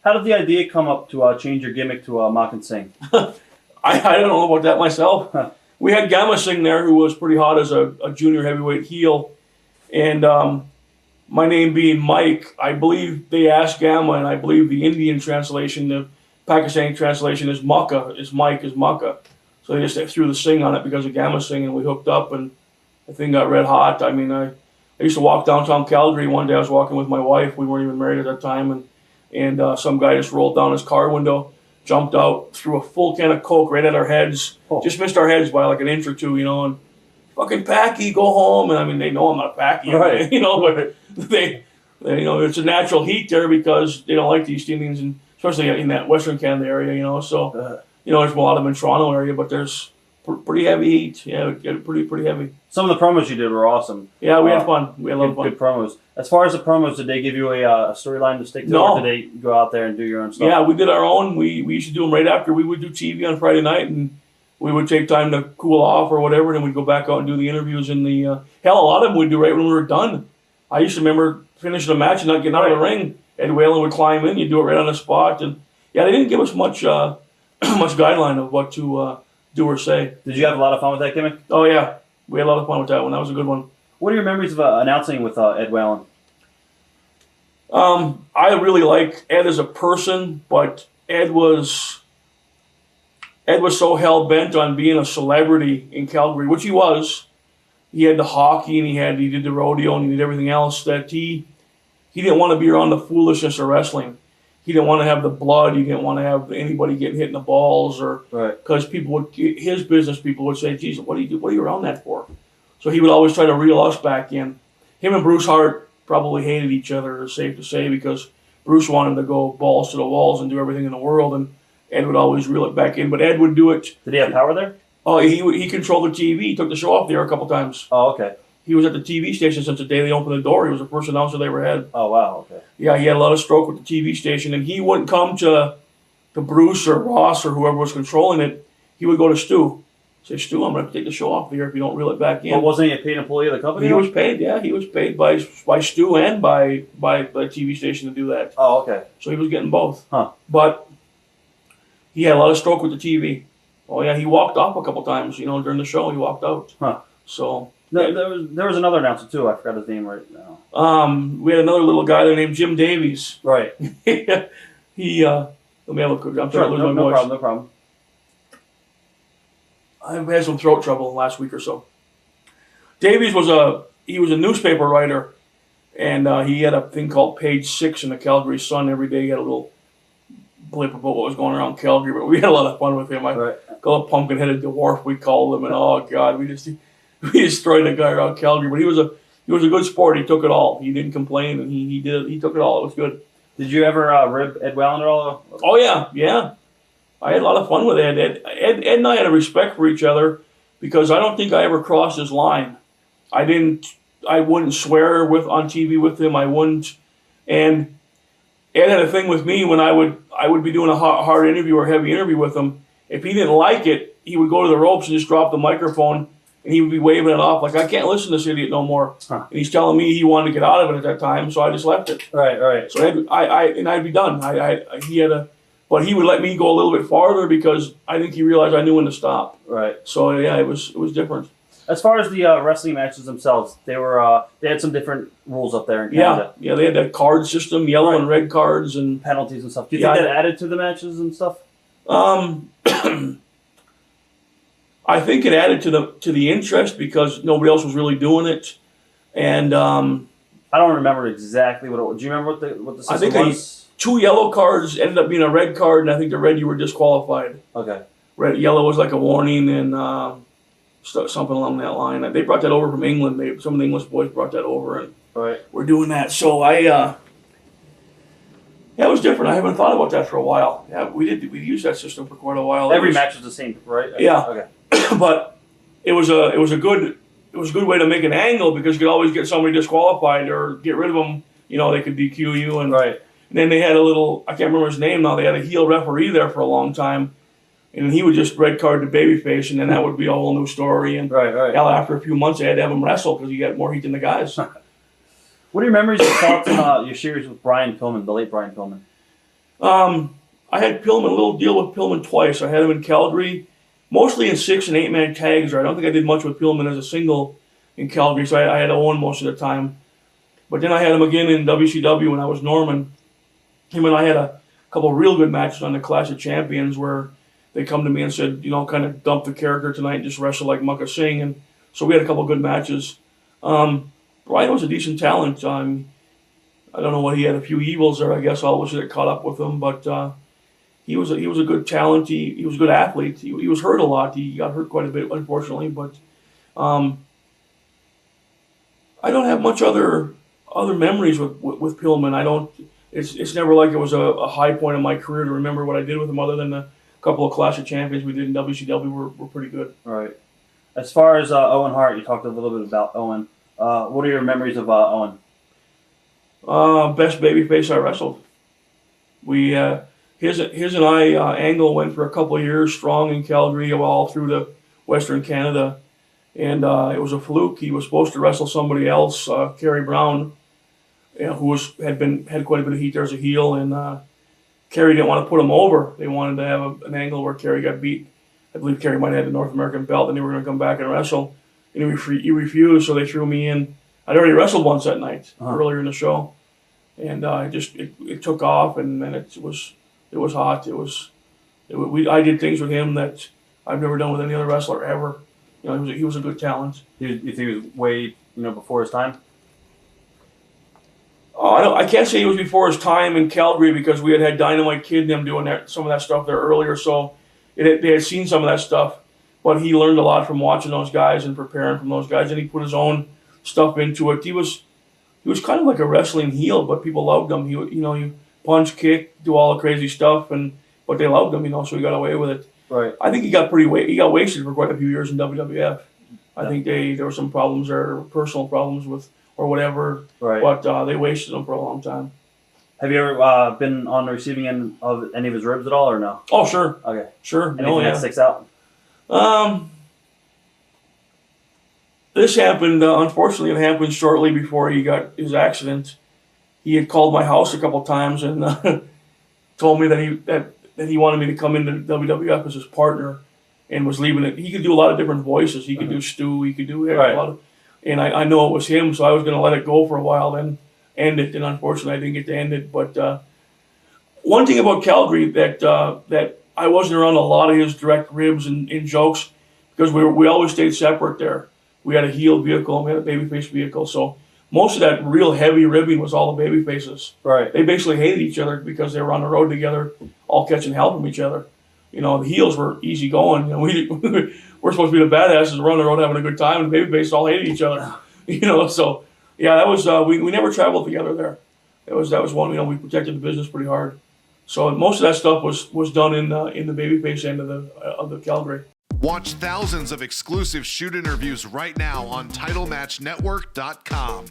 How did the idea come up to change your gimmick to Makhan Singh? I don't know about that myself. We had Maka Singh there, who was pretty hot as a junior heavyweight heel, and my name being Mike, I believe they asked Gamma, and I believe the Indian translation, the Pakistani translation is Maka, is Mike, is Maka. So they just threw the Singh on it because of Maka Singh, and we hooked up, and the thing got red hot. I mean, I used to walk downtown Calgary. One day I was walking with my wife. We weren't even married at that time, and some guy just rolled down his car window, jumped out, threw a full can of Coke right at our heads. Oh. Just missed our heads by like an inch or two, and fucking Packy, go home. And I mean, they know I'm not a Packy, right. But they, it's a natural heat there because they don't like the East Indians, and especially in that Western Canada area, so, there's a lot of them in Toronto area, but there's pretty heavy heat. Yeah, pretty heavy. Some of the promos you did were awesome. Yeah, we had fun. We had a lot of fun. Good promos. As far as the promos, did they give you a storyline to stick to, or did they go out there and do your own stuff? Yeah, we did our own. We used to do them right after we would do TV on Friday night, and we would take time to cool off or whatever, and then we'd go back out and do the interviews in the... hell, a lot of them we'd do right when we were done. I used to remember finishing a match and not getting out of the ring. Ed Whalen would climb in, you'd do it right on the spot, and they didn't give us much much guideline of what to do or say. Did you have a lot of fun with that gimmick? Oh, yeah. We had a lot of fun with that one. That was a good one. What are your memories of announcing with Ed Whalen? I really like Ed as a person, but Ed was so hell-bent on being a celebrity in Calgary, which he was. He had the hockey, and he did the rodeo, and he did everything else, that he didn't want to be around the foolishness of wrestling. He didn't want to have the blood. He didn't want to have anybody getting hit in the balls, or because his business people would say, "Geez, what are you around that for?" So he would always try to reel us back in. Him and Bruce Hart probably hated each other, it's safe to say, because Bruce wanted to go balls to the walls and do everything in the world, and Ed would always reel it back in. But Ed would do it. Did he have power there? Oh, he controlled the TV. He took the show off the air a couple times. Oh, okay. He was at the TV station since the day they opened the door. He was the first announcer they ever had. Oh, wow, okay. Yeah, he had a lot of stroke with the TV station, and he wouldn't come to Bruce or Ross or whoever was controlling it. He would go to Stu. Say, Stu, I'm going to take the show off the air if you don't reel it back in. But wasn't he a paid employee of the company? He was paid, yeah. He was paid by Stu and by the TV station to do that. Oh, okay. So he was getting both. Huh. But he had a lot of stroke with the TV. Oh, yeah, he walked off a couple times, during the show. He walked out. Huh. So... There was another announcer, too. I forgot his name right now. We had another little guy there named Jim Davies. Right. Let me have a quick... I'm trying to lose my voice. No problem. I've had some throat trouble the last week or so. Davies was a newspaper writer, and he had a thing called Page 6 in the Calgary Sun. Every day he had a little blip about what was going around Calgary, but we had a lot of fun with him. I called a pumpkin-headed dwarf, we called him, and oh, God, we destroyed the guy around Calgary. But he was a good sport. He took it all. He didn't complain, and he took it all. It was good. Did you ever rib Ed Whalen at all? Oh, yeah. I had a lot of fun with Ed. Ed and I had a respect for each other because I don't think I ever crossed his line. I wouldn't swear on TV with him. I wouldn't. And Ed had a thing with me when I would be doing a hard interview or heavy interview with him. If he didn't like it, he would go to the ropes and just drop the microphone, and he would be waving it off like, I can't listen to this idiot no more. Huh. And he's telling me he wanted to get out of it at that time, so I just left it. Right. So I'd be done. But he would let me go a little bit farther because I think he realized I knew when to stop. Right. So yeah, it was different. As far as the wrestling matches themselves, they had some different rules up there in Canada. Yeah, they had that card system, yellow and red cards and penalties and stuff. Do you think that added to the matches and stuff? I think it added to the interest because nobody else was really doing it, and I don't remember exactly what it was. Do you remember what the system was? 2 yellow cards ended up being a red card, and I think the red you were disqualified. Okay. Yellow was like a warning, and something along that line. They brought that over from England. Some of the English boys brought that over, and we're doing that. So it was different. I haven't thought about that for a while. Yeah, we used that system for quite a while. Every match was the same, right? Yeah. Okay. But it was a good way to make an angle because you could always get somebody disqualified or get rid of them. They could DQ you and And then they had I can't remember his name now. They had a heel referee there for a long time, and he would just red card the babyface, and then that would be a whole new story. And after a few months, they had to have him wrestle because he got more heat than the guys. What are your memories of thoughts on your series with Brian Pillman, the late Brian Pillman? I had Pillman, a little deal with Pillman twice. I had him in Calgary, mostly in 6 and 8 man tags. Or I don't think I did much with Pillman as a single in Calgary, so I had Owen most of the time. But then I had him again in WCW when I was Norman. Him and I had a couple of real good matches on the Clash of Champions where they come to me and said, kind of dump the character tonight and just wrestle like Maka Singh. And so we had a couple of good matches. Brian was a decent talent. I don't know what he had, a few evils there, I guess. I wish I caught up with him, but he was a good talent. He was a good athlete. He was hurt a lot. He got hurt quite a bit, unfortunately. But I don't have much other memories with Pillman. It's never like it was a high point in my career to remember what I did with him, other than the couple of Clash of Champions we did in WCW were pretty good. All right. As far as Owen Hart, you talked a little bit about Owen. What are your memories of Owen? Best babyface I wrestled. His and I angle went for a couple of years strong in Calgary, all through the Western Canada, and it was a fluke. He was supposed to wrestle somebody else, Kerry Brown, who had quite a bit of heat there as a heel, and Kerry didn't want to put him over. They wanted to have an angle where Kerry got beat. I believe Kerry might have had the North American belt, and they were going to come back and wrestle, and he refused, so they threw me in. I'd already wrestled once that night earlier in the show, and it took off, and it was hot. I did things with him that I've never done with any other wrestler ever. He was a good talent. You think he was way before his time? Oh, I can't say he was before his time in Calgary because we had Dynamite Kid and them doing some of that stuff there earlier, so they had seen some of that stuff. But he learned a lot from watching those guys and preparing from those guys, and he put his own stuff into it. He was kind of like a wrestling heel, but people loved him. He punch, kick, do all the crazy stuff, but they loved him, so he got away with it. Right. I think he got wasted for quite a few years in WWF. I think there were some problems there, personal problems with or whatever. Right. But they wasted him for a long time. Have you ever been on the receiving end of any of his ribs at all, or no? Oh, sure. Okay. Sure. Anything that sticks out? This happened, unfortunately, it happened shortly before he got his accident. He had called my house a couple of times and told me that he wanted me to come into WWF as his partner and was leaving it. He could do a lot of different voices. He could do Stu, he could do a lot of, and I know it was him, so I was going to let it go for a while, then end it, and unfortunately I didn't get to end it. But one thing about Calgary that I wasn't around a lot of his direct ribs and jokes because we always stayed separate there. We had a heel vehicle and we had a babyface vehicle, so most of that real heavy ribbing was all the babyfaces. Right. They basically hated each other because they were on the road together, all catching hell from each other. The heels were easy going. We're supposed to be the badasses, we're on the road having a good time, and the babyfaces all hated each other. So yeah, that was we never traveled together there. That was one. We protected the business pretty hard. So most of that stuff was done in the babyface end of the Calgary. Watch thousands of exclusive shoot interviews right now on TitleMatchNetwork.com.